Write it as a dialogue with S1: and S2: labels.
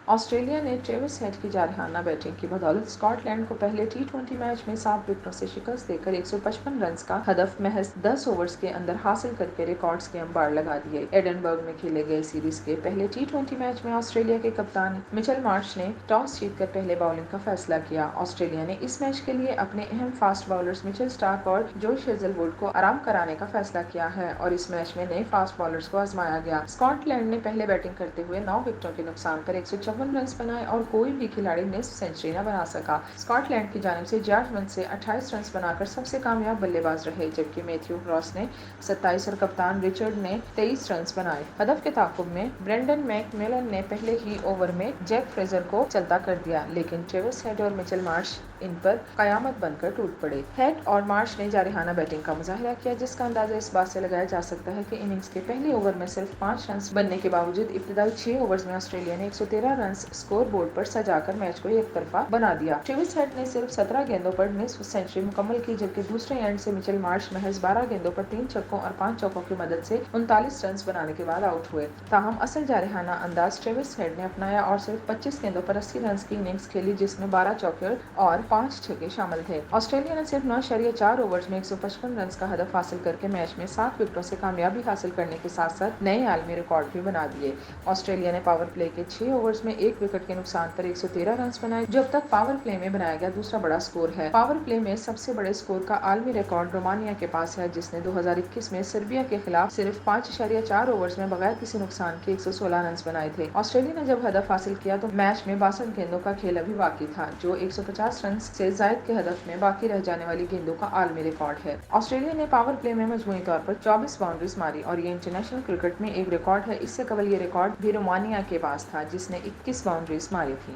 S1: Australia نے Travis head کی جارحانہ بیٹنگ کی بدولت اسکاٹ لینڈ کو پہلے ٹی20 میچ میں 7 وکٹوں سے شکست دے کر 155 رنز کا ہدف محض 10 اوورز کے اندر حاصل کرکے ریکارڈز کے انبار لگا دیے۔ ایڈنبرگ میں کھیلے گئے سیریز کے پہلے ٹی20 میچ میں آسٹریلیا کے کپتان مچل مارش نے ٹاس جیت کر پہلے باؤلنگ کا فیصلہ کیا۔ آسٹریلیا نے اس میچ کے لیے اپنے اہم فاسٹ باؤلرز مچل سٹارک اور جوش ہیزل ووڈ کو آرام کرانے کا فیصلہ کیا ہے اور اس میچ میں نئے فاسٹ باؤلرز کو آزمایا گیا۔ اسکاٹ لینڈ نے پہلے بیٹنگ کرتے ہوئے 9 وکٹوں کے نقصان پر 154 رنز بنائے اور کوئی بھی کھلاڑی نصف سنچری نہ بنا سکا۔ اسکاٹ لینڈ کی جانب سے جارج ونس 28 رنز بنا کر سب سے کامیاب بلے باز رہے، جبکہ میتھیو راس نے 27 اور کپتان رچرڈ نے 23 رنز بنائے۔ ہدف کے تعاقب میں برینڈن میک میلن نے پہلے ہی اوور میں جیک فریزر کو چلتا کر دیا، لیکن ٹریوس ہیڈ اور مچل مارش ان پر قیامت بن کر ٹوٹ پڑے۔ ہیڈ اور مارش نے جارحانہ بیٹنگ کا مظاہرہ کیا، جس کا اندازہ اس بات سے لگایا جا سکتا ہے کہ اننگز کے پہلے اوور میں صرف 5 رنز بننے کے باوجود ابتدائی 6 اوورز میں آسٹریلیا نے 113 رنز اسکور بورڈ پر سجا کر میچ کو یک طرفہ بنا دیا۔ ٹریوس ہیڈ نے صرف 17 گیندوں پر نصف سنچری مکمل کی، جبکہ دوسرے اینڈ سے مچل مارش محض 12 گیندوں پر 3 چھکوں اور 5 چوکوں کی مدد سے 39 رنز بنانے کے بعد آؤٹ ہوئے۔ تاہم اصل جارحانہ انداز ٹریوس ہیڈ نے اپنایا اور صرف 25 گیندوں پر 80 رنز کی اننگز کھیلی، جس میں 12 چوکے اور 5 چھکے شامل تھے۔ آسٹریلیا نے صرف 9.4 اوورز میں 155 رنز کا ہدف حاصل کرکے میچ میں 7 وکٹوں سے کامیابی حاصل کرنے کے ساتھ ساتھ نئے عالمی ریکارڈ بھی بنا دیے۔ آسٹریلیا نے پاور پلے کے 6 اوورز میں 1 وکٹ کے نقصان پر 113 رنز بنائے، جو اب تک پاور پلے میں بنایا گیا دوسرا بڑا اسکور ہے۔ پاور پلے میں سب سے بڑے اسکور کا عالمی ریکارڈ رومانیہ کے پاس ہے، جس نے 2021 میں سربیا کے خلاف صرف 5.4 اوورز میں بغیر کسی نقصان کے 116 رنز بنائے تھے۔ آسٹریلیا نے جب ہدف حاصل کیا تو میچ میں 62 گیندوں کا کھیل ابھی باقی تھا، جو 150 رنز سے زائد کے ہدف میں باقی رہ جانے والی گیندوں کا عالمی ریکارڈ ہے۔ آسٹریلیا نے پاور پلے میں مجموعی طور پر 24 باؤنڈریز ماری اور یہ انٹرنیشنل کرکٹ میں ایک ریکارڈ ہے۔ اس سے قبل یہ ریکارڈ بھی رومانیہ کے پاس تھا، جس نے 21 باؤنڈریز ماری تھیں۔